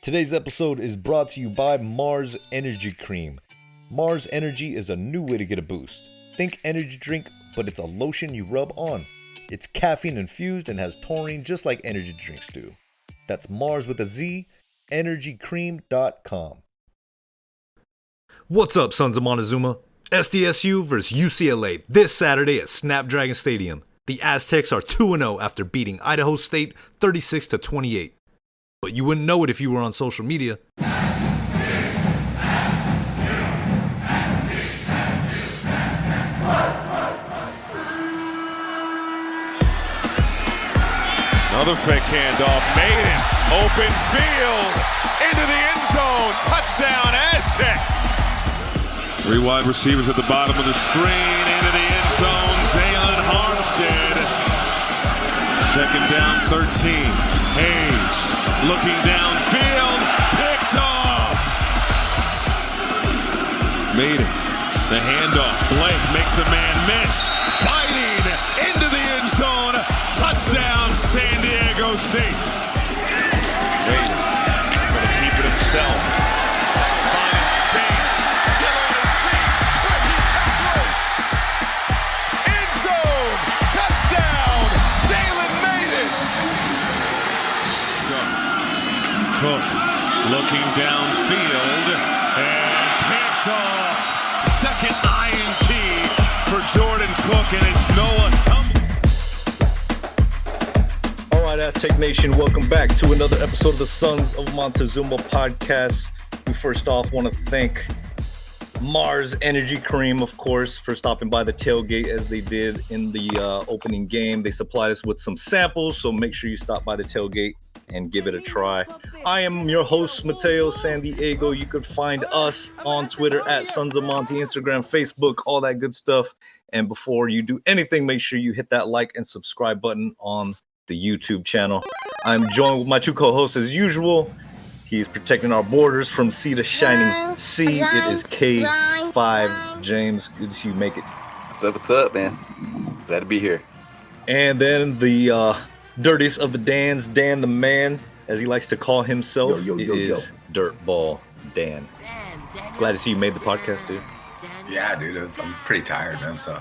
Today's episode is brought to you by Mars Energy Cream. Mars Energy is a new way to get a boost. Think energy drink, but it's a lotion you rub on. It's caffeine infused and has taurine just like energy drinks do. That's Mars with a Z, energycream.com. What's up, sons of Montezuma? SDSU versus UCLA this Saturday at Snapdragon Stadium. The Aztecs are 2-0 after beating Idaho State 36-28. But you wouldn't know it if you were on social media. Another fake handoff. Mayden, open field, into the end zone. Touchdown, Aztecs. Three wide receivers at the bottom of the screen, into the end zone. Jalen Harmstead. Second down, 13. Hayes looking downfield, picked off. Mayden, the handoff. Blake makes a man miss. Fighting into the end zone. Touchdown, San Diego State. Mayden going to keep it himself. Finds space. Still on his feet. Breaking tackles. End zone. Touchdown, Jalen Mayden. Cook looking downfield and picked off. Second INT for Jordan Cook, and it's Noah Tumble. All right, Aztec Nation, welcome back to another episode of the Sons of Montezuma podcast. We first off want to thank Mars Energy Cream, of course, for stopping by the tailgate as they did in the opening game. They supplied us with some samples, so make sure you stop by the tailgate and give it a try. I am your host, Mateo San Diego. You could find us on Twitter at Sons of Monty, Instagram, Facebook, all that good stuff. And before you do anything, make sure you hit that like and subscribe button on the YouTube channel. I'm joined with my two co-hosts as usual. He is protecting our borders from sea to shining sea. It is K5 James. Good to see you make it. What's up, man? Glad to be here. And then the dirtiest of the Dans, Dan the Man, as he likes to call himself, is Dirtball Dan. Glad to see you made the podcast, dude. Yeah, dude, I'm pretty tired, man. So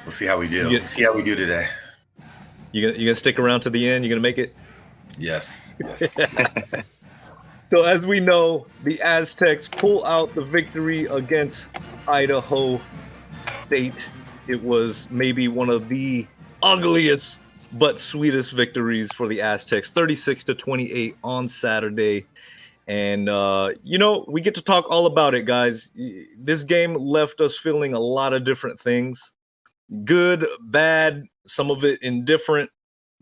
we'll see how we do. We'll see how we do today. You gonna stick around to the end? You gonna make it? Yes. So as we know, the Aztecs pull out the victory against Idaho State. It was maybe one of the ugliest but sweetest victories for the Aztecs, 36-28 on Saturday. And, we get to talk all about it, guys. This game left us feeling a lot of different things. Good, bad, some of it indifferent.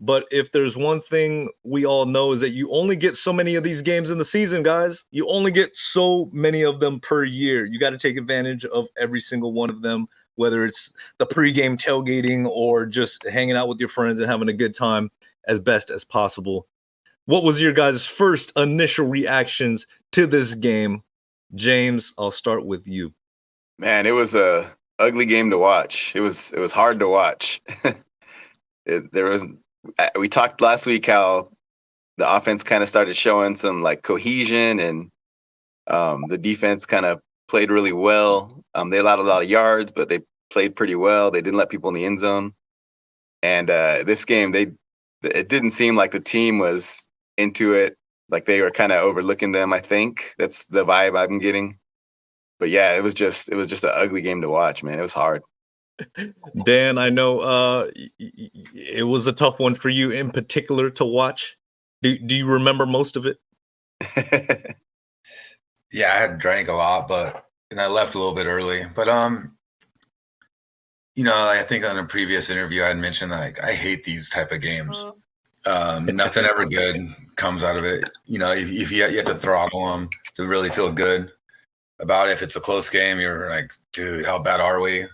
But if there's one thing we all know is that you only get so many of these games in the season, guys. You only get so many of them per year. You got to take advantage of every single one of them, whether it's the pregame tailgating or just hanging out with your friends and having a good time as best as possible. What was your guys' first initial reactions to this game? James, I'll start with you. Man, it was a ugly game to watch. It was hard to watch. We talked last week how the offense kind of started showing some like cohesion, and the defense kind of played really well. They allowed a lot of yards, but they played pretty well. They didn't let people in the end zone. And this game, it didn't seem like the team was into it. Like they were kind of overlooking them, I think. That's the vibe I'm getting. But yeah, it was just an ugly game to watch, man. It was hard. Dan, I know it was a tough one for you in particular to watch. Do you remember most of it? Yeah, I had drank a lot, and I left a little bit early. But I think on a previous interview I had mentioned like I hate these type of games. Nothing ever good comes out of it. If you have to throttle them to really feel good about it. If it's a close game, you're like, dude, how bad are we?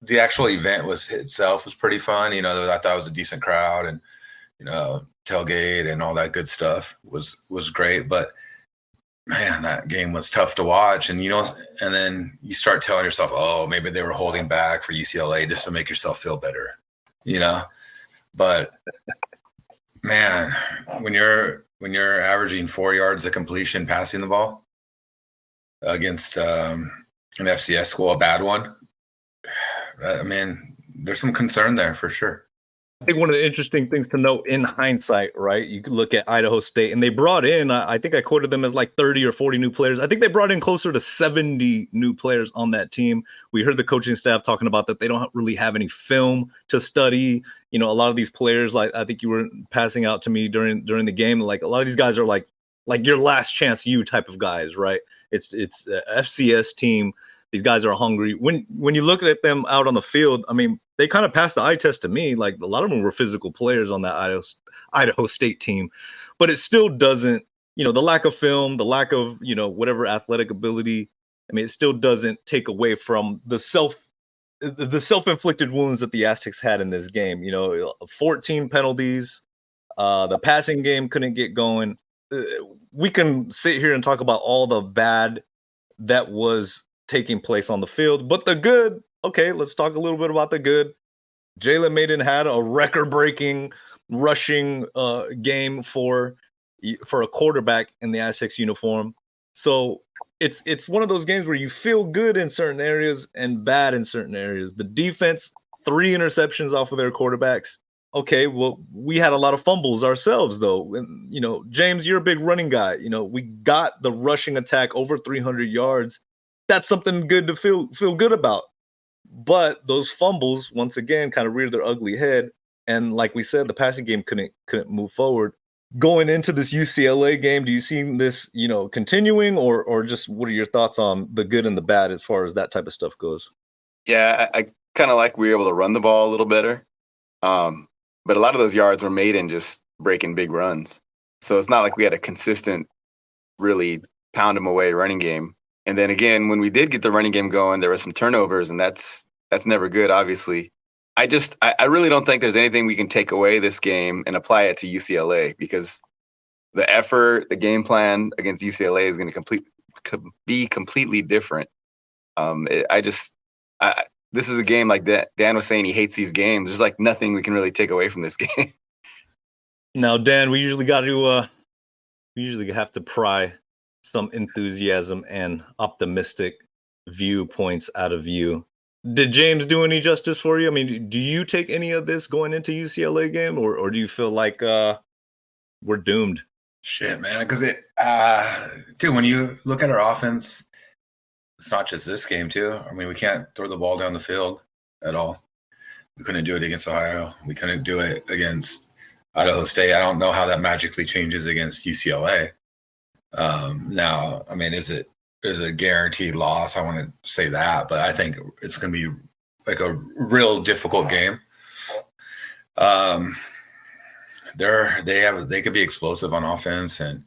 The actual event itself was pretty fun. I thought it was a decent crowd, and tailgate and all that good stuff was great. But man, that game was tough to watch. And and then you start telling yourself, oh, maybe they were holding back for UCLA just to make yourself feel better. But man, when you're when you're averaging 4 yards of completion passing the ball against an FCS school, a bad one, I mean, there's some concern there for sure. I think one of the interesting things to note in hindsight, right? You could look at Idaho State, and they brought in, I think I quoted them as like 30 or 40 new players. I think they brought in closer to 70 new players on that team. We heard the coaching staff talking about that they don't really have any film to study. You know, a lot of these players, like I think you were passing out to me during the game, like a lot of these guys are like your last chance you type of guys, right? It's a FCS team. These guys are hungry. When you look at them out on the field, I mean, they kind of passed the eye test to me. Like a lot of them were physical players on that Idaho State team, but it still doesn't, you know, the lack of film, the lack of, you know, whatever athletic ability. I mean, it still doesn't take away from the self-inflicted wounds that the Aztecs had in this game. You know, 14 penalties, the passing game couldn't get going. We can sit here and talk about all the bad that was taking place on the field, but the good, okay, let's talk a little bit about the good. Jalen Mayden had a record-breaking rushing game for a quarterback in the Aztecs uniform. So it's one of those games where you feel good in certain areas and bad in certain areas. The defense, 3 interceptions off of their quarterbacks. Okay, well, we had a lot of fumbles ourselves, though. And, you know, James, you're a big running guy. You know, we got the rushing attack over 300 yards. That's something good to feel good about. But those fumbles, once again, kind of reared their ugly head. And like we said, the passing game couldn't move forward. Going into this UCLA game, do you see this, you know, continuing, or just what are your thoughts on the good and the bad as far as that type of stuff goes? Yeah, I kind of like we were able to run the ball a little better. But a lot of those yards were made in just breaking big runs. So it's not like we had a consistent, really pound them away running game. And then again, when we did get the running game going, there were some turnovers, and that's never good, obviously. I really don't think there's anything we can take away this game and apply it to UCLA, because the effort, the game plan against UCLA is going to be completely different. This is a game like that. Dan was saying he hates these games. There's like nothing we can really take away from this game. Now, Dan, we usually have to pry some enthusiasm and optimistic viewpoints out of you. Did James do any justice for you? I mean, do you take any of this going into UCLA game, or do you feel like we're doomed? Shit, man, because dude, when you look at our offense, it's not just this game too. I mean, we can't throw the ball down the field at all. We couldn't do it against Ohio. We couldn't do it against Idaho State. I don't know how that magically changes against UCLA. Now, I mean, is it a guaranteed loss? I want to say that, but I think it's going to be like a real difficult game. They could be explosive on offense, and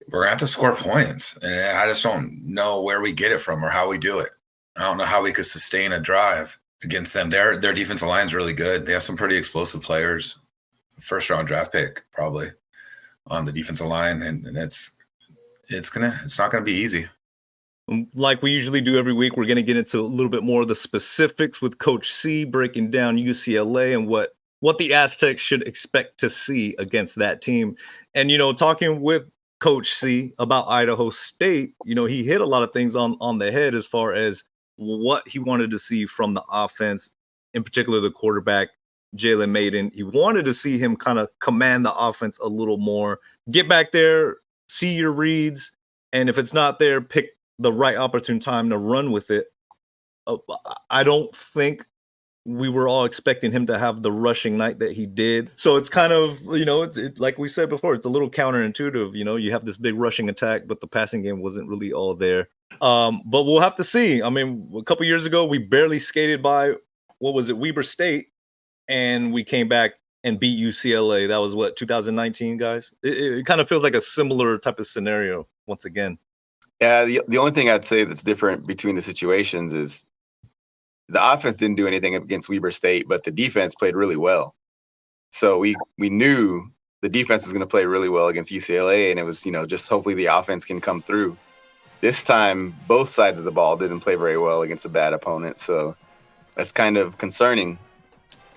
we're going to have to score points. And I just don't know where we get it from or how we do it. I don't know how we could sustain a drive against them. Their defensive line is really good. They have some pretty explosive players. First round draft pick probably on the defensive line, and it's not gonna be easy. Like we usually do every week, we're gonna get into a little bit more of the specifics with Coach C, breaking down UCLA and what the Aztecs should expect to see against that team. And you know, talking with Coach C about Idaho State, you know, he hit a lot of things on the head as far as what he wanted to see from the offense, in particular the quarterback, Jalen Mayden. He wanted to see him kind of command the offense a little more, get back there, see your reads, and if it's not there, pick the right opportune time to run with it. I don't think we were all expecting him to have the rushing night that he did. So it's kind of, you know, it's like we said before, it's a little counterintuitive. You know, you have this big rushing attack, but the passing game wasn't really all there. But we'll have to see. I mean, a couple years ago, we barely skated by, Weber State, and we came back and beat UCLA. That was 2019, guys? It kind of feels like a similar type of scenario once again. Yeah, the only thing I'd say that's different between the situations is the offense didn't do anything against Weber State, but the defense played really well. So we knew the defense was going to play really well against UCLA, and it was, you know, just hopefully the offense can come through. This time, both sides of the ball didn't play very well against a bad opponent, so that's kind of concerning.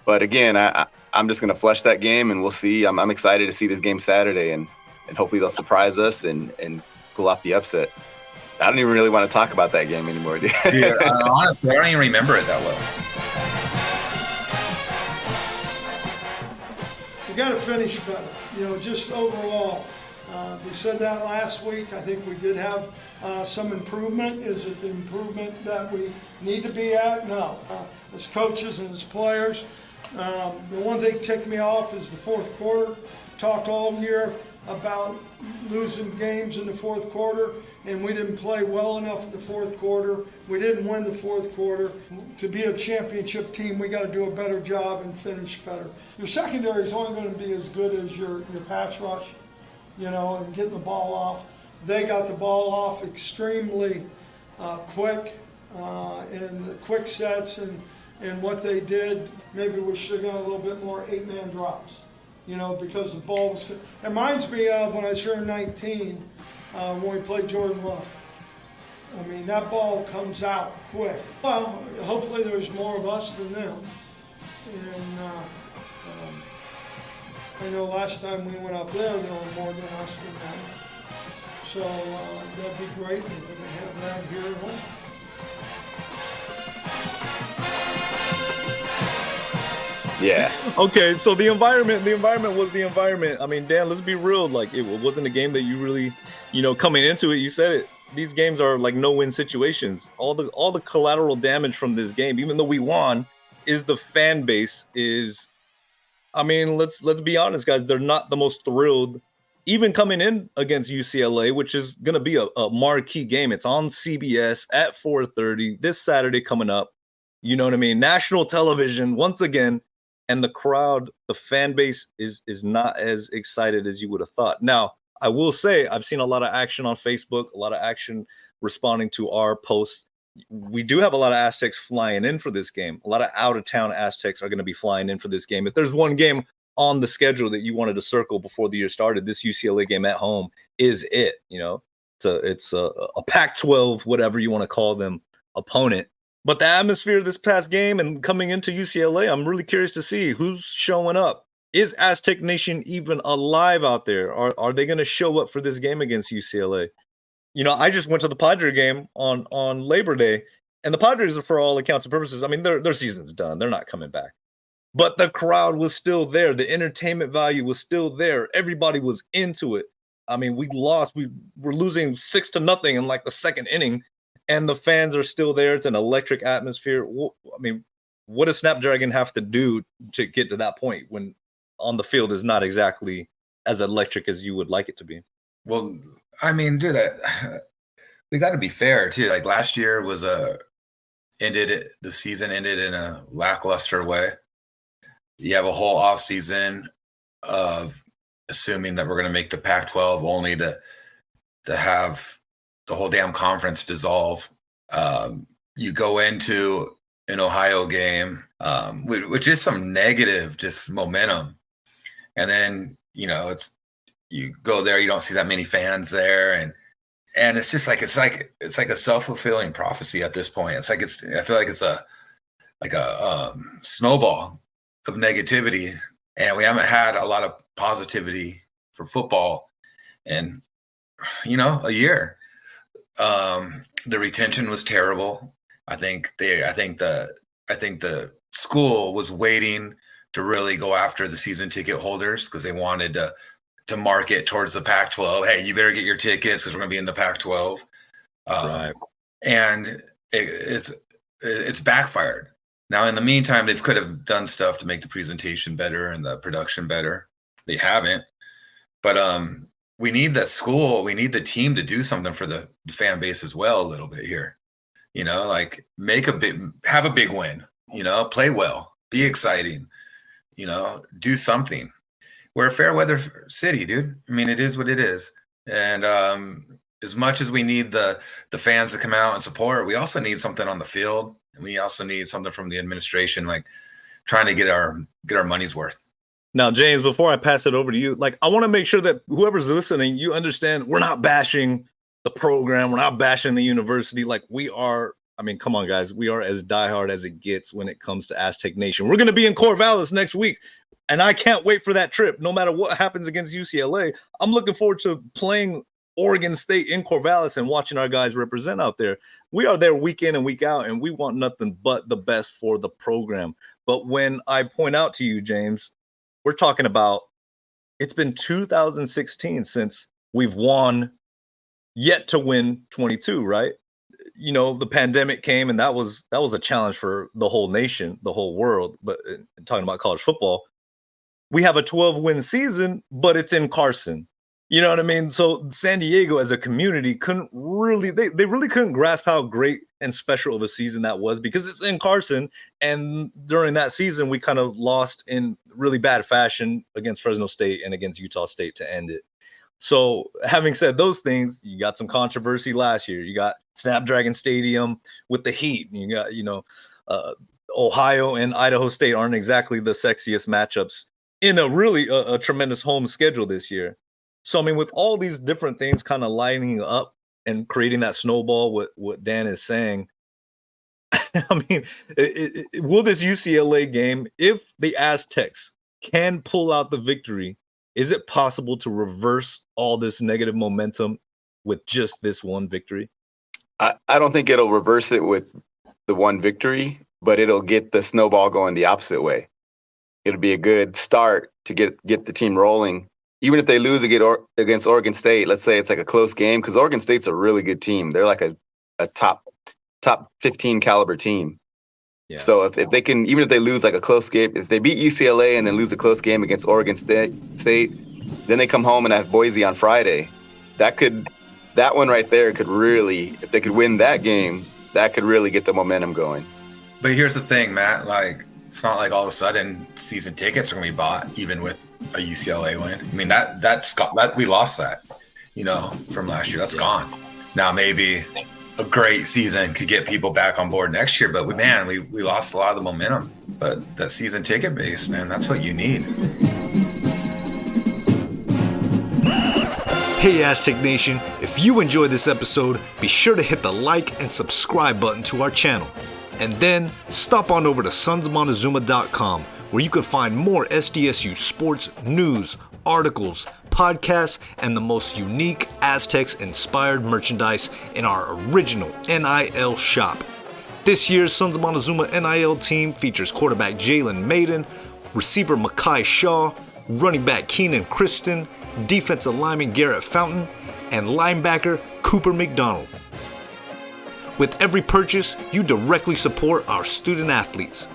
But again, I'm just going to flush that game, and we'll see. I'm excited to see this game Saturday, and and hopefully they'll surprise us and pull off the upset. I don't even really want to talk about that game anymore, dude. Yeah, honestly, I don't even remember it that well. We got to finish better, just overall. We said that last week. I think we did have some improvement. Is it the improvement that we need to be at? No. As coaches and as players, the one thing ticked me off is the fourth quarter. Talked all year about losing games in the fourth quarter, and we didn't play well enough in the fourth quarter. We didn't win the fourth quarter. To be a championship team, we got to do a better job and finish better. Your secondary is only going to be as good as your pass rush, and getting the ball off. They got the ball off extremely quick in quick sets, and what they did, maybe we should have done a little bit more 8-man drops, because the ball was. It reminds me of when I was here in 19, when we played Jordan Love. I mean, that ball comes out quick. Well, hopefully there's more of us than them. And I know last time we went up there were more than us than them. So that'd be great if we could have that here at home. Yeah. Okay, so the environment was the environment. I mean, Dan, let's be real. Like, it wasn't a game that you really, coming into it, you said it. These games are like no-win situations. All the collateral damage from this game, even though we won, is the fan base is. I mean, let's be honest, guys. They're not the most thrilled, even coming in against UCLA, which is going to be a marquee game. It's on CBS at 4:30 this Saturday coming up. You know what I mean? National television once again. And the crowd, the fan base is not as excited as you would have thought. Now, I will say I've seen a lot of action on Facebook, a lot of action responding to our posts. We do have a lot of Aztecs flying in for this game. A lot of out-of-town Aztecs are going to be flying in for this game. If there's one game on the schedule that you wanted to circle before the year started, this UCLA game at home is it. It's a Pac-12, whatever you want to call them, opponent. But the atmosphere of this past game and coming into UCLA, I'm really curious to see who's showing up. Is Aztec Nation even alive out there? Are they going to show up for this game against UCLA? I just went to the Padre game on Labor Day, and the Padres are, for all accounts and purposes, I mean, their season's done. They're not coming back. But the crowd was still there. The entertainment value was still there. Everybody was into it. I mean, we lost. We were losing 6-0 in like the second inning. And the fans are still there. It's an electric atmosphere. I mean, what does Snapdragon have to do to get to that point when on the field is not exactly as electric as you would like it to be? Well, I mean, dude, we got to be fair too. Like last year was the season ended in a lackluster way. You have a whole off season of assuming that we're going to make the Pac-12 only to have the whole damn conference dissolve. You go into an Ohio game, which is some negative, just momentum. And then, you go there, you don't see that many fans there. And it's just like, it's like a self-fulfilling prophecy at this point. I feel like it's a snowball of negativity, and we haven't had a lot of positivity for football in, a year. The retention was terrible. I think the school was waiting to really go after the season ticket holders because they wanted to market towards the Pac-12. Hey, you better get your tickets because we're going to be in the Pac-12. Right. And it's backfired. Now, in the meantime, they could have done stuff to make the presentation better and the production better. They haven't. But we need the school, we need the team to do something for the fan base as well a little bit here. Like have a big win, play well, be exciting, do something. We're a fair weather city, dude. I mean, it is what it is. And as much as we need the fans to come out and support, we also need something on the field. And we also need something from the administration, like trying to get our money's worth. Now, James, before I pass it over to you, I want to make sure that whoever's listening, you understand we're not bashing the program. We're not bashing the university. Like, we are I mean, come on, guys. We are as diehard as it gets when it comes to Aztec Nation. We're going to be in Corvallis next week, and I can't wait for that trip. No matter what happens against UCLA, I'm looking forward to playing Oregon State in Corvallis and watching our guys represent out there. We are there week in and week out, and we want nothing but the best for the program. But when I point out to you, James, we're talking about it's been 2016 since we've yet to win 22, right? You know, the pandemic came, and that was a challenge for the whole nation, the whole world. But talking about college football, we have a 12-win season, but it's in Carson. You know what I mean? So San Diego as a community couldn't really, they really couldn't grasp how great and special of a season that was because it's in Carson. And during that season, we kind of lost in really bad fashion against Fresno State and against Utah State to end it. So having said those things, you got some controversy last year. You got Snapdragon Stadium with the heat. You got, Ohio and Idaho State aren't exactly the sexiest matchups in a really a tremendous home schedule this year. So, I mean, with all these different things kind of lining up and creating that snowball, what Dan is saying, I mean, will this UCLA game, if the Aztecs can pull out the victory, is it possible to reverse all this negative momentum with just this one victory? I don't think it'll reverse it with the one victory, but it'll get the snowball going the opposite way. It'll be a good start to get the team rolling. Even if they lose against Oregon State, let's say it's like a close game, because Oregon State's a really good team. They're like a top 15 caliber team. Yeah. So if they can, even if they lose like a close game, if they beat UCLA and then lose a close game against Oregon State, then they come home and have Boise on Friday. That one right there could really, if they could win that game, that could really get the momentum going. But here's the thing, Matt, like, it's not like all of a sudden season tickets are going to be bought even with a UCLA win. I mean, that we lost that, from last year. That's gone. Now maybe a great season could get people back on board next year, but we lost a lot of the momentum. But that season ticket base, man, that's what you need. Hey Aztec Nation, if you enjoyed this episode, be sure to hit the like and subscribe button to our channel. And then stop on over to sonsofmontezuma.com, where you can find more SDSU sports, news, articles, podcasts, and the most unique Aztecs-inspired merchandise in our original NIL shop. This year's Sons of Montezuma NIL team features quarterback Jalen Mayden, receiver Mekhi Shaw, running back Keenan Kristen, defensive lineman Garrett Fountain, and linebacker Cooper McDonald. With every purchase, you directly support our student athletes.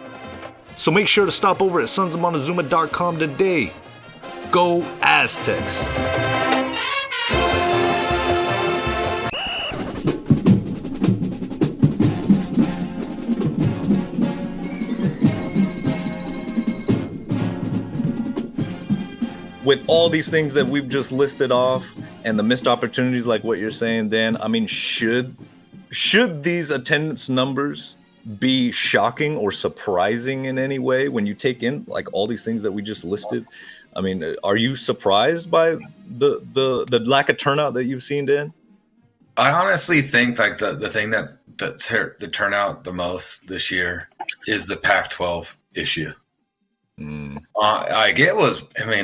So make sure to stop over at sonsofmontezuma.com today. Go Aztecs! With all these things that we've just listed off and the missed opportunities like what you're saying, Dan, I mean, should these attendance numbers be shocking or surprising in any way when you take in like all these things that we just listed? I mean, are you surprised by the lack of turnout that you've seen, Dan? I honestly think like the thing that turned out the most this year is the Pac-12 issue.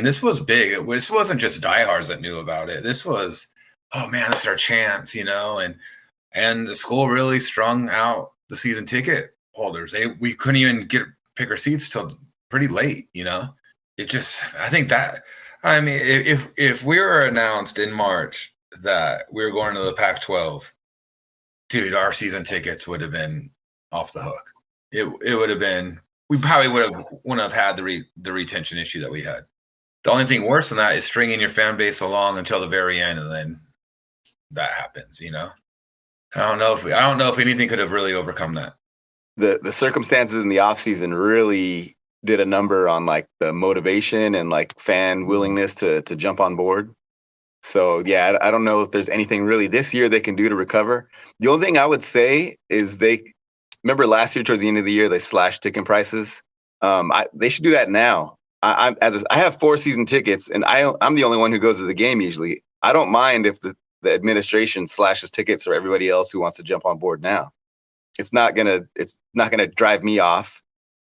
This was big. This wasn't just diehards that knew about it. This was, oh man, this is our chance, and the school really strung out the season ticket holders. We couldn't even pick our seats till pretty late, if we were announced in March that we were going to the Pac-12, dude, our season tickets would have been off the hook. It would have been, we probably wouldn't have had the retention issue that we had. The only thing worse than that is stringing your fan base along until the very end, and then that happens, I don't know if anything could have really overcome that. The circumstances in the offseason really did a number on like the motivation and like fan willingness to jump on board. So yeah, I don't know if there's anything really this year they can do to recover. The only thing I would say is remember last year towards the end of the year they slashed ticket prices. They should do that now. I have 4 season tickets, and I'm the only one who goes to the game usually. I don't mind if the administration slashes tickets for everybody else who wants to jump on board now. it's not gonna drive me off.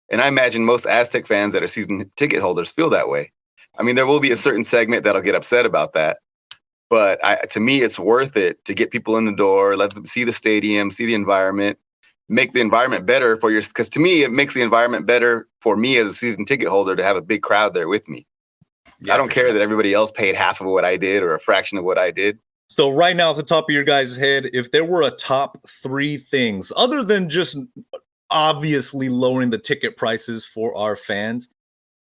And I imagine most Aztec fans that are season ticket holders feel that way. I mean, there will be a certain segment that'll get upset about that, but to me, it's worth it to get people in the door, let them see the stadium, see the environment, make the environment better for because to me, it makes the environment better for me as a season ticket holder to have a big crowd there with me. Yeah, I don't care that everybody else paid half of what I did or a fraction of what I did. So right now, off the top of your guys' head, if there were a top 3 things, other than just obviously lowering the ticket prices for our fans,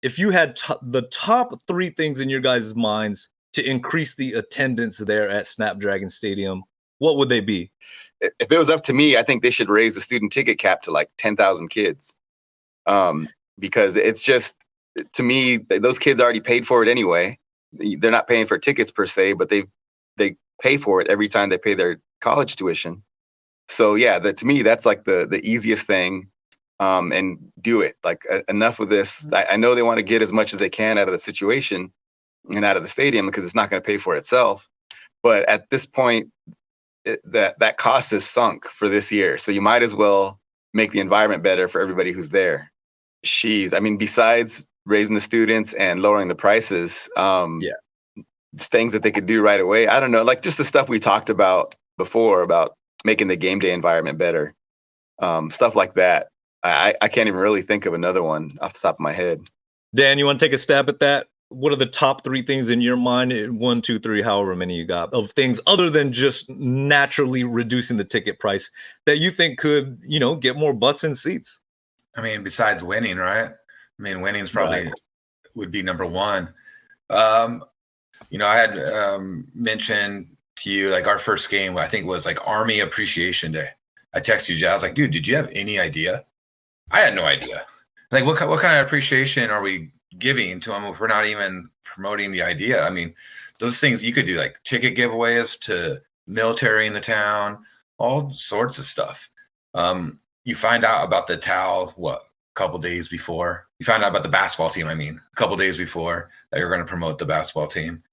if you had the top 3 things in your guys' minds to increase the attendance there at Snapdragon Stadium, what would they be? If it was up to me, I think they should raise the student ticket cap to like 10,000 kids. Because it's just, to me, those kids already paid for it anyway. They're not paying for tickets per se, but they pay for it every time they pay their college tuition. So yeah, to me, that's like the easiest thing. And do it. Like enough of this. I know they want to get as much as they can out of the situation and out of the stadium because it's not going to pay for itself. But at this point, that cost is sunk for this year. So you might as well make the environment better for everybody who's there. I mean, besides raising the students and lowering the prices, things that they could do right away. I don't know, like just the stuff we talked about before about making the game day environment better. Stuff like that. I can't even really think of another one off the top of my head. Dan, you want to take a stab at that? What are the top 3 things in your mind? 1, 2, 3, however many you got of things other than just naturally reducing the ticket price that you think could, get more butts in seats? I mean, besides winning, right? I mean, winning's probably would be number 1. I had mentioned to you, like our first game, I think was like Army Appreciation Day. I texted you. I was like, dude, did you have any idea? I had no idea. Like, what kind of appreciation are we giving to them if we're not even promoting the idea? I mean, those things you could do, like ticket giveaways to military in the town, all sorts of stuff. You find out about the towel, a couple days before. You find out about the basketball team, a couple days before that you're going to promote the basketball team.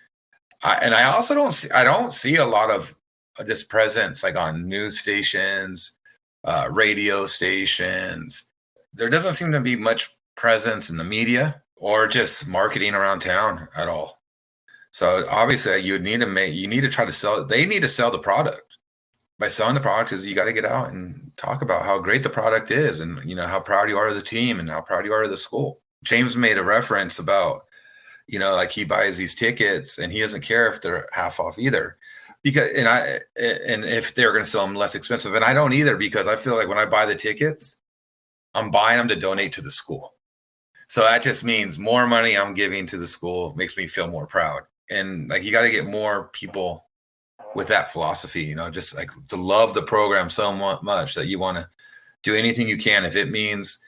I also don't see a lot of just presence like on news stations, radio stations. There doesn't seem to be much presence in the media or just marketing around town at all. So obviously you need to try to sell. They need to sell the product. By selling the product is you got to get out and talk about how great the product is and, how proud you are of the team and how proud you are of the school. James made a reference about, like he buys these tickets and he doesn't care if they're half off either. Because and if they're going to sell them less expensive, and I don't either, because I feel like when I buy the tickets, I'm buying them to donate to the school. So that just means more money I'm giving to the school makes me feel more proud. And like you got to get more people with that philosophy, just like to love the program so much that you want to do anything you can. If it means,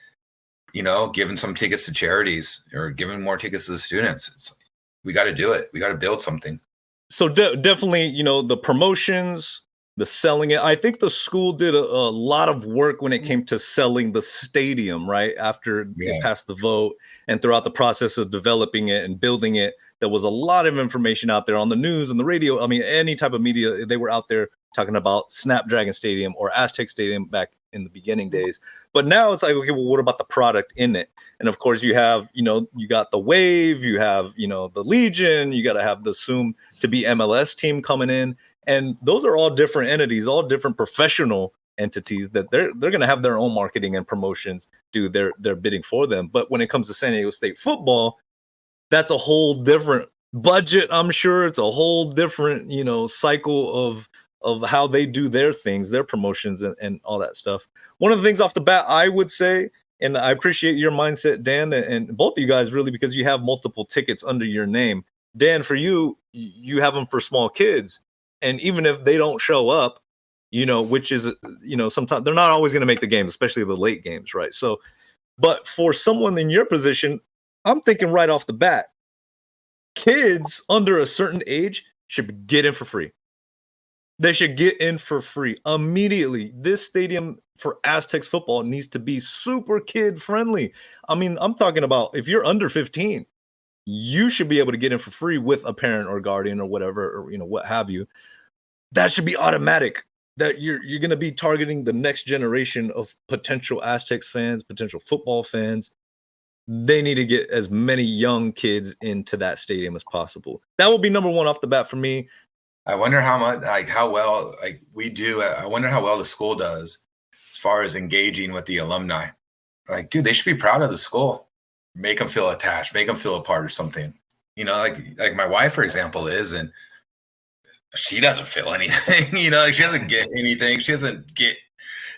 giving some tickets to charities or giving more tickets to the students, we got to do it. We got to build something. So definitely, the promotions, the selling it. I think the school did a lot of work when it came to selling the stadium, right? After they passed the vote and throughout the process of developing it and building it, there was a lot of information out there on the news and the radio. I mean, any type of media, they were out there talking about Snapdragon Stadium or Aztec Stadium back in the beginning days. But now it's like, okay, well, what about the product in it? And of course you have, you got the Wave, you have, the Legion, you got to have the soon to be MLS team coming in. And those are all different entities, all different professional entities that they're going to have their own marketing and promotions do their bidding for them. But when it comes to San Diego State football, that's a whole different budget. I'm sure it's a whole different, cycle of how they do their things, their promotions and all that stuff. One of the things off the bat, I would say, and I appreciate your mindset, Dan, and both of you guys really, because you have multiple tickets under your name. Dan, for you have them for small kids. And even if they don't show up, which is, sometimes they're not always going to make the game, especially the late games, right? So, but for someone in your position, I'm thinking right off the bat, kids under a certain age should get in for free. They should get in for free immediately. This stadium for Aztecs football needs to be super kid friendly. I mean, I'm talking about if you're under 15, you should be able to get in for free with a parent or guardian or whatever, or what have you. That should be automatic. that you're going to be targeting the next generation of potential Aztecs fans, potential football fans. They need to get as many young kids into that stadium as possible. That will be number one off the bat for me. I wonder how much, like how well, like we do. I wonder how well the school does as far as engaging with the alumni. Like, dude, they should be proud of the school. Make them feel attached. Make them feel a part of something. You know, like my wife, for example, is, and she doesn't feel anything. You know, like she doesn't get anything. She doesn't get,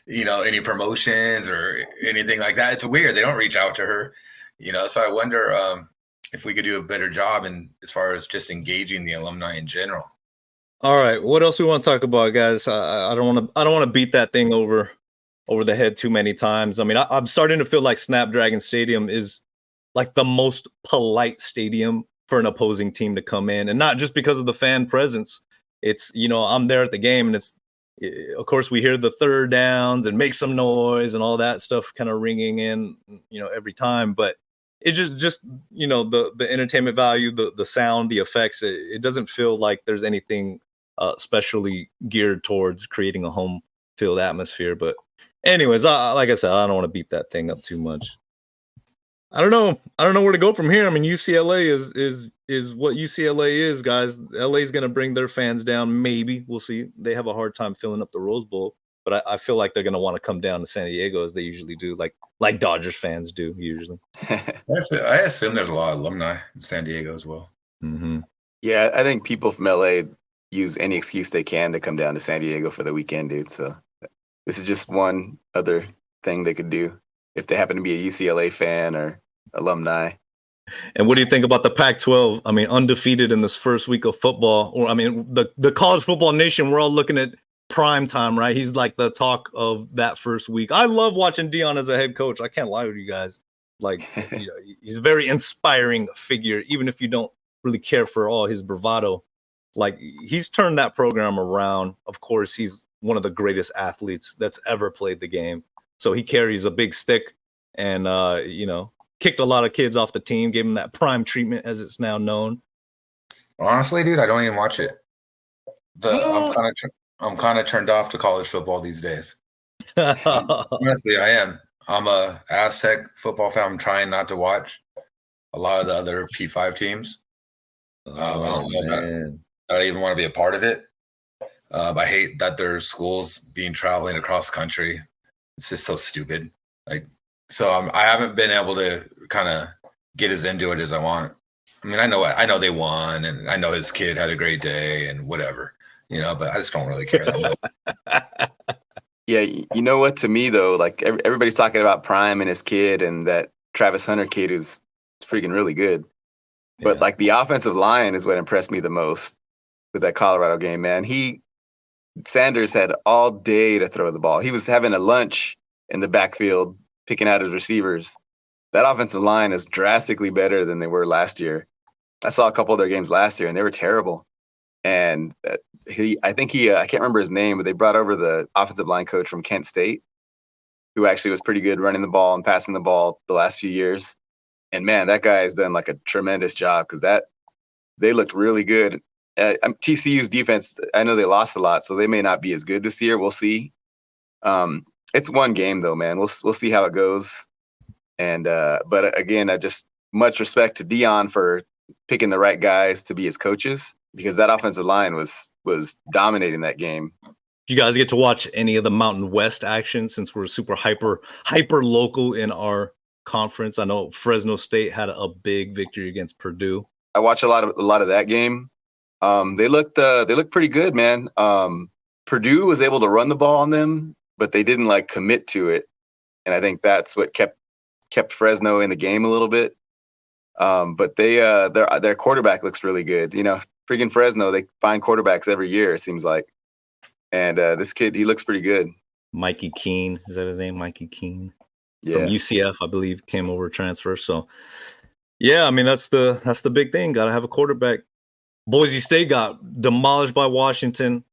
you know, any promotions or anything like that. It's weird. They don't reach out to her. You know, so I wonder if we could do a better job in as far as just engaging the alumni in general. All right, what else we want to talk about, guys? I don't want to beat that thing over the head too many times. I mean, I'm starting to feel like Snapdragon Stadium is like the most polite stadium for an opposing team to come in, and not just because of the fan presence. It's, you know, I'm there at the game, and it's, of course, we hear the third downs and make some noise and all that stuff kind of ringing in, you know, every time, but it just you know, the entertainment value, the sound, the effects, it doesn't feel like there's anything specially geared towards creating a home field atmosphere. But anyways, like I said, I don't want to beat that thing up too much. I don't know where to go from here. I mean, UCLA is what UCLA is, guys. LA is going to bring their fans down. Maybe we'll see. They have a hard time filling up the Rose Bowl, but I feel like they're going to want to come down to San Diego as they usually do, like Dodgers fans do usually. I assume there's a lot of alumni in San Diego as well. Mm-hmm. Yeah, I think people from LA use any excuse they can to come down to San Diego for the weekend, dude. So this is just one other thing they could do if they happen to be a UCLA fan or alumni. And what do you think about the Pac-12? I mean, undefeated in this first week of football. Or I mean, the college football nation, we're all looking at prime time, right? He's like the talk of that first week. I love watching Dion as a head coach. I can't lie with you guys. Like, you know, he's a very inspiring figure, even if you don't really care for all his bravado. Like, he's turned that program around. Of course, he's one of the greatest athletes that's ever played the game. So he carries a big stick and, you know, kicked a lot of kids off the team, gave them that prime treatment, as it's now known. Honestly, dude, I don't even watch it. I'm kind of turned off to college football these days. Honestly, I am. I'm a Aztec football fan. I'm trying not to watch a lot of the other P5 teams. I don't know that I don't even want to be a part of it. I hate that there's schools traveling across country. It's just so stupid. Like, so I haven't been able to kind of get as into it as I want. I mean, I know they won, and I know his kid had a great day and whatever, you know, but I just don't really care that much. Yeah, you know what? To me, though, like everybody's talking about Prime and his kid and that Travis Hunter kid who's freaking really good. But like the offensive line is what impressed me the most with that Colorado game, man. Sanders had all day to throw the ball. He was having a lunch in the backfield, picking out his receivers. That offensive line is drastically better than they were last year. I saw a couple of their games last year, and they were terrible. And I can't remember his name, but they brought over the offensive line coach from Kent State, who actually was pretty good running the ball and passing the ball the last few years. And man, that guy has done like a tremendous job because they looked really good. TCU's defense, I know they lost a lot, so they may not be as good this year. We'll see. It's one game though, man. We'll see how it goes. And but again, I just much respect to Dion for picking the right guys to be his coaches, because that offensive line was dominating that game. You guys get to watch any of the Mountain West action since we're super hyper local in our conference? I know Fresno State had a big victory against Purdue. I watched a lot of that game. They looked pretty good, man. Purdue was able to run the ball on them, but they didn't like commit to it, and I think that's what kept Fresno in the game a little bit. But their quarterback looks really good. You know, freaking Fresno, they find quarterbacks every year, it seems like. And this kid, he looks pretty good. Mikey Keene, is that his name? Mikey Keene. Yeah. From UCF, I believe, came over transfer. So, yeah, I mean, that's the big thing. Got to have a quarterback. Boise State got demolished by Washington.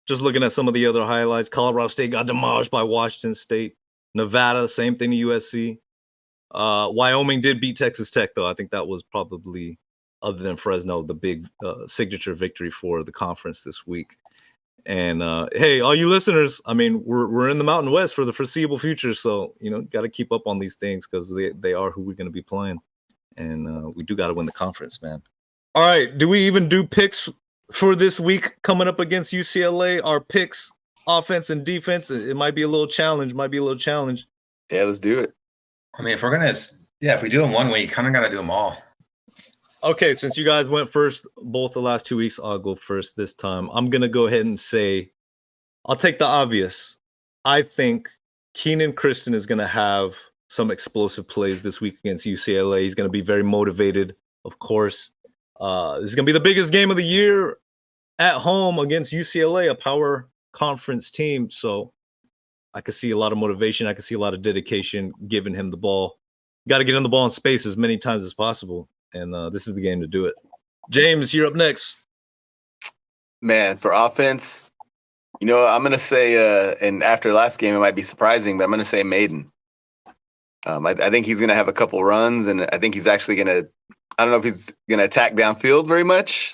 Just looking at some of the other highlights, Colorado State got demolished by Washington State. Nevada, same thing to USC. Wyoming did beat Texas Tech, though. I think that was probably, other than Fresno, the big signature victory for the conference this week. And hey, all you listeners, I mean, we're in the Mountain West for the foreseeable future, so got to keep up on these things because they are who we're going to be playing, and we do got to win the conference, man. All right, do we even do picks for this week coming up against UCLA? Our picks, offense and defense. It might be a little challenge. Yeah, let's do it. I mean, if we do them one week, kind of got to do them all. Okay, since you guys went first both the last 2 weeks, I'll go first this time. I'm going to go ahead and say, I'll take the obvious. I think Keenan Kristen is going to have some explosive plays this week against UCLA. He's going to be very motivated, of course. This is going to be the biggest game of the year at home against UCLA, a power conference team. So I could see a lot of motivation. I could see a lot of dedication giving him the ball. Got to get him the ball in space as many times as possible. And this is the game to do it. James, you're up next. Man, for offense, I'm going to say, and after last game, it might be surprising, but I'm going to say Mayden. I think he's going to have a couple runs, and I think he's actually going to, I don't know if he's going to attack downfield very much,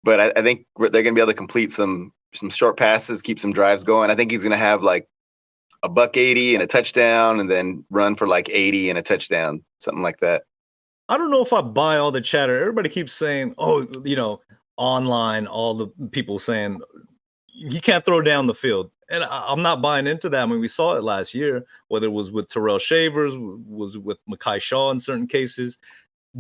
but I think they're going to be able to complete some short passes, keep some drives going. I think he's going to have like a $180 and a touchdown, and then run for like 80 and a touchdown, something like that. I don't know if I buy all the chatter. Everybody keeps saying, online, all the people saying he can't throw down the field. And I'm not buying into that. I mean, we saw it last year, whether it was with Terrell Shavers, was with Mekhi Shaw in certain cases.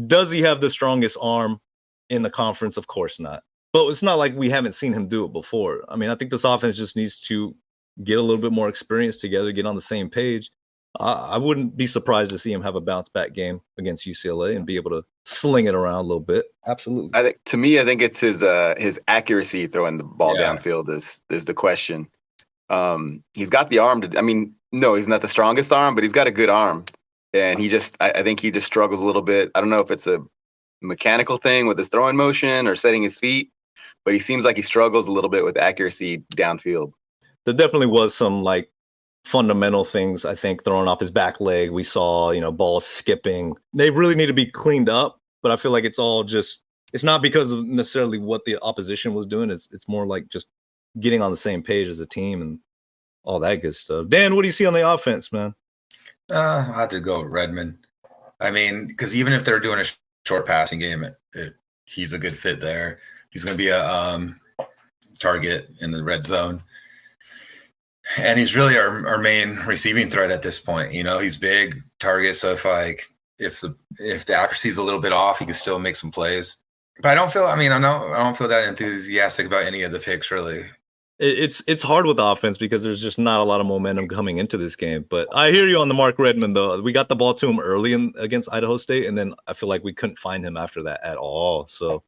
Does he have the strongest arm in the conference? Of course not. But it's not like we haven't seen him do it before. I mean, I think this offense just needs to get a little bit more experience together, get on the same page. I wouldn't be surprised to see him have a bounce back game against UCLA and be able to sling it around a little bit. Absolutely. I think it's his accuracy throwing the ball downfield is the question. He's got the arm no, he's not the strongest arm, but he's got a good arm. And I think he just struggles a little bit. I don't know if it's a mechanical thing with his throwing motion or setting his feet, but he seems like he struggles a little bit with accuracy downfield. There definitely was some fundamental things, I think, thrown off his back leg. We saw, balls skipping. They really need to be cleaned up, but I feel like it's not because of necessarily what the opposition was doing. It's more like just getting on the same page as a team and all that good stuff. Dan, what do you see on the offense, man? I have to go with Redmond. I mean, because even if they're doing a short passing game, he's a good fit there. He's going to be a target in the red zone. And he's really our main receiving threat at this point. He's big target. So if the accuracy is a little bit off, he can still make some plays. But I don't feel that enthusiastic about any of the picks really. It's hard with offense because there's just not a lot of momentum coming into this game. But I hear you on the Mark Redmond though. We got the ball to him early against Idaho State, and then I feel like we couldn't find him after that at all. So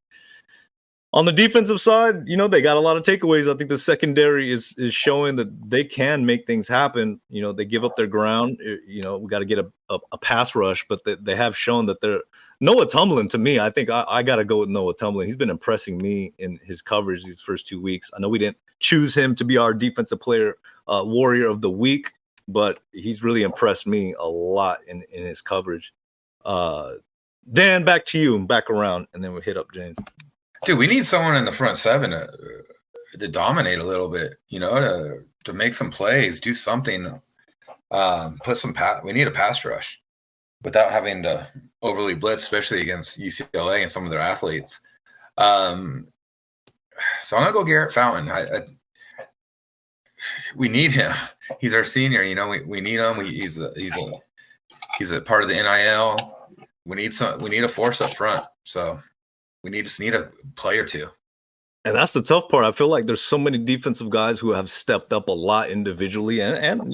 on the defensive side, they got a lot of takeaways. I think the secondary is showing that they can make things happen. They give up their ground. We got to get a pass rush, but they have shown that they're Noah Tumblin. To me, I think I got to go with Noah Tumblin. He's been impressing me in his coverage these first 2 weeks. I know we didn't choose him to be our defensive player warrior of the week, but he's really impressed me a lot in his coverage. Dan, back to you and back around, and then we'll hit up James. Dude, we need someone in the front seven to dominate a little bit, to make some plays, do something, we need a pass rush without having to overly blitz, especially against UCLA and some of their athletes. So I'm going to go Garrett Fountain. We need him. He's our senior, we need him. He's a part of the NIL. We need a force up front. So we just need a play or two. And that's the tough part. I feel like there's so many defensive guys who have stepped up a lot individually and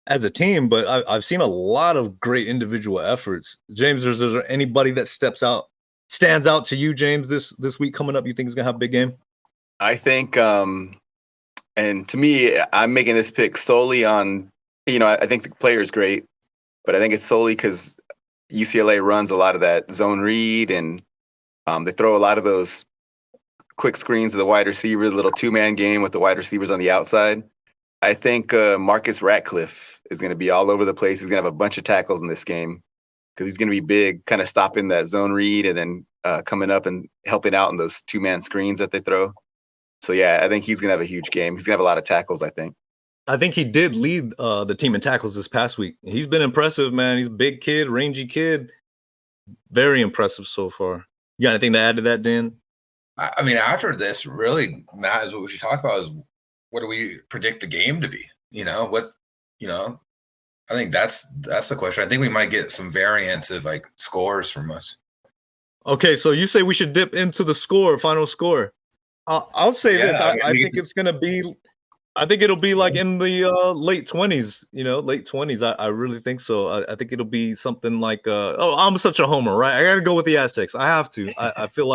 as a team, but I've seen a lot of great individual efforts. James, is there anybody that stands out to you, James, this week coming up you think is going to have a big game? I think, and to me, I'm making this pick solely on, I think the player is great, but I think it's solely because UCLA runs a lot of that zone read and they throw a lot of those quick screens to the wide receiver, the little two-man game with the wide receivers on the outside. I think Marcus Ratcliffe is going to be all over the place. He's going to have a bunch of tackles in this game because he's going to be big, kind of stopping that zone read and then coming up and helping out in those two-man screens that they throw. So yeah, I think he's gonna have a huge game. He's gonna have a lot of tackles, I think. I think he did lead the team in tackles this past week. He's been impressive, man. He's a big kid, rangy kid. Very impressive so far. You got anything to add to that, Dan? I mean, after this, really, Matt, is what we should talk about is what do we predict the game to be? I think that's the question. I think we might get some variance of like scores from us. Okay, so you say we should dip into the final score. I'll say this. I think it's gonna be. I think it'll be like in the late 20s. Late 20s. I really think so. I think it'll be something like. I'm such a homer, right? I gotta go with the Aztecs. I have to. I feel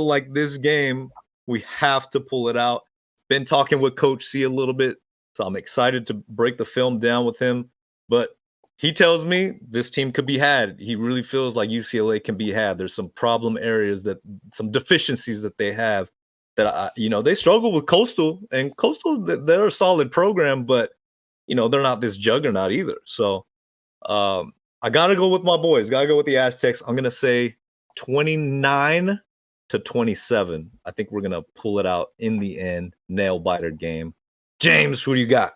like this game we have to pull it out. Been talking with Coach C a little bit, so I'm excited to break the film down with him. But he tells me this team could be had. He really feels like UCLA can be had. There's some problem areas some deficiencies that they have that they struggle with Coastal, and Coastal, they're a solid program, but they're not this juggernaut either. So I gotta go with my boys. Gotta go with the Aztecs. I'm gonna say 29-27. I think we're gonna pull it out in the end. Nail biter game. James, who do you got?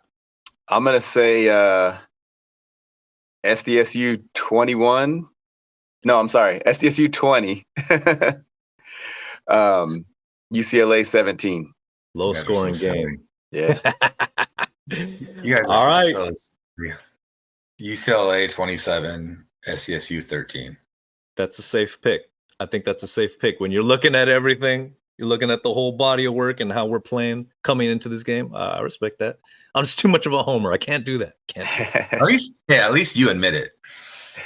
I'm gonna say SDSU 21. No, I'm sorry, SDSU 20. UCLA 17. Low scoring game. Yeah. You guys all right. UCLA 27, SDSU 13. That's a safe pick. I think that's a safe pick. When you're looking at everything, you're looking at the whole body of work and how we're playing coming into this game. I respect that. I'm just too much of a homer. I can't do that. At least you admit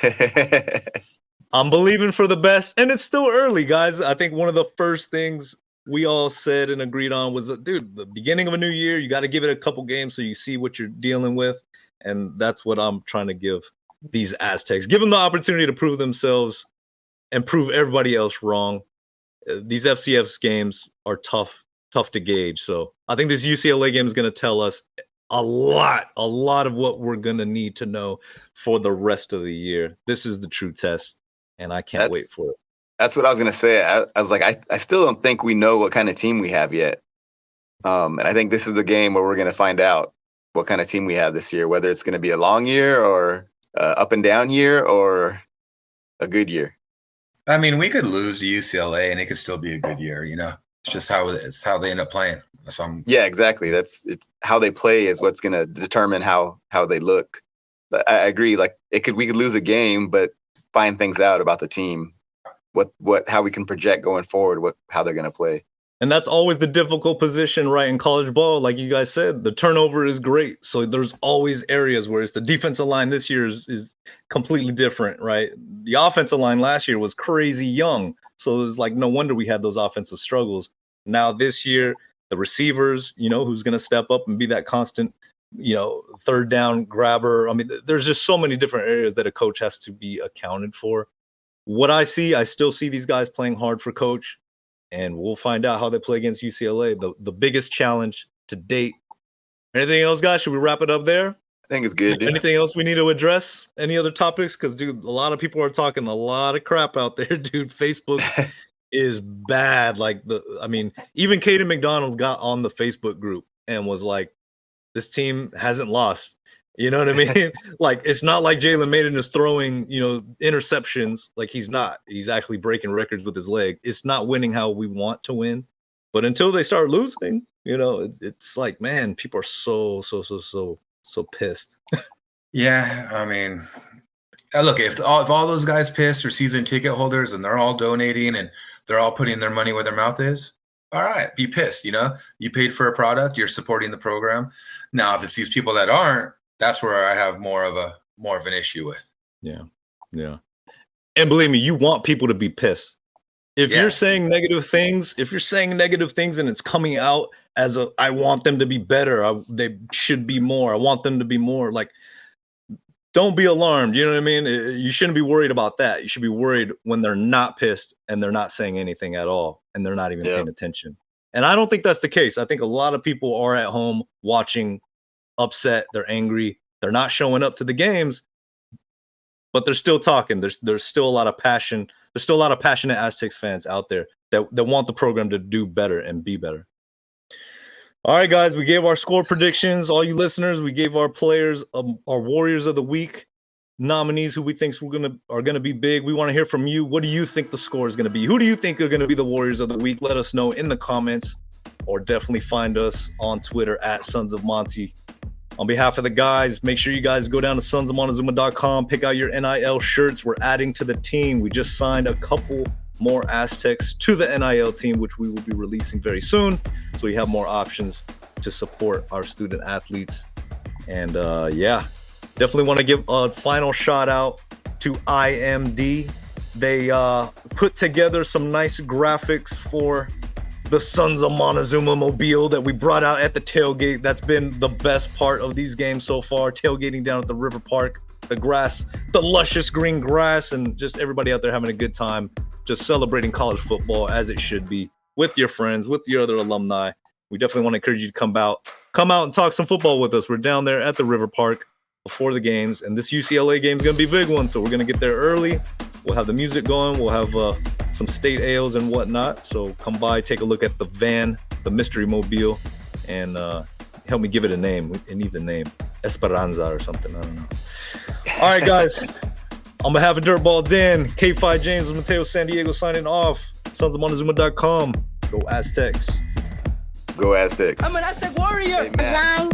it. I'm believing for the best, and it's still early, guys. I think one of the first things we all said and agreed on was, dude, the beginning of a new year, you got to give it a couple games so you see what you're dealing with, and that's what I'm trying to give these Aztecs. Give them the opportunity to prove themselves and prove everybody else wrong. These FCS games are tough to gauge, so I think this UCLA game is going to tell us a lot of what we're going to need to know for the rest of the year. This is the true test, and I can't wait for it. That's what I was going to say. I was like, I still don't think we know what kind of team we have yet. And I think this is the game where we're going to find out what kind of team we have this year, whether it's going to be a long year or up and down year or a good year. I mean, we could lose to UCLA and it could still be a good year. It's just how they end up playing. Yeah, exactly. It's how they play is what's going to determine how they look. But I agree. Like we could lose a game, but find things out about the team. How we can project going forward, how they're going to play. And that's always the difficult position, right? In college ball, like you guys said, the turnover is great. So there's always areas where it's the defensive line this year is completely different, right? The offensive line last year was crazy young. So it's like no wonder we had those offensive struggles. Now this year, the receivers, who's going to step up and be that constant, third down grabber. I mean, there's just so many different areas that a coach has to be accounted for. What I still see these guys playing hard for Coach, and we'll find out how they play against UCLA. The biggest challenge to date. Anything else, guys? Should we wrap it up there? I think it's good, dude. Anything else we need to address? Any other topics? Because, dude, a lot of people are talking a lot of crap out there, dude. Facebook is bad. Even Caden McDonald got on the Facebook group and was like, this team hasn't lost. You know what I mean? Like, it's not like Jalen Mayden is throwing, interceptions. Like, he's not. He's actually breaking records with his leg. It's not winning how we want to win. But until they start losing, it's like, man, people are so pissed. Yeah, I mean, look, if all those guys pissed are season ticket holders and they're all donating and they're all putting their money where their mouth is, all right, be pissed. You paid for a product, you're supporting the program. Now, if it's these people that aren't, that's where I have more of an issue with. Yeah. And believe me, you want people to be pissed. If you're saying negative things, and it's coming out as I want them to be better, they should be more. I want them to be more. Like, don't be alarmed. You know what I mean? You shouldn't be worried about that. You should be worried when they're not pissed and they're not saying anything at all and they're not even paying attention. And I don't think that's the case. I think a lot of people are at home watching, upset, they're angry, they're not showing up to the games, but they're still talking. There's still a lot of passion. There's still a lot of passionate Aztecs fans out there that want the program to do better and be better. All right, guys, we gave our score predictions. All you listeners, we gave our players, our Warriors of the Week nominees who we think are gonna be big. We want to hear from you. What do you think the score is gonna be? Who do you think are gonna be the Warriors of the Week? Let us know in the comments, or definitely find us on Twitter at Sons of Monty. On behalf of the guys, make sure you guys go down to sonsofmontezuma.com, pick out your NIL shirts. We're adding to the team. We just signed a couple more Aztecs to the NIL team, which we will be releasing very soon. So we have more options to support our student athletes. And yeah, definitely want to give a final shout out to IMD. They put together some nice graphics for the Sons of Montezuma mobile that we brought out at the tailgate. That's been the best part of these games so far, tailgating down at the River Park, the grass, the luscious green grass, and just everybody out there having a good time, just celebrating college football as it should be, with your friends, with your other alumni. We definitely want to encourage you to come out and talk some football with us. We're down there at the River Park before the games, and this UCLA game is going to be a big one, so we're going to get there early. We'll have the music going. We'll have some state ales and whatnot. So come by, take a look at the van, the mystery mobile, and help me give it a name. It needs a name. Esperanza or something. I don't know. All right, guys. On behalf of Dirtball Dan, K5 James, Mateo San Diego signing off. Sonsofmontezuma.com. Go Aztecs. Go Aztecs. I'm an Aztec warrior. Amen.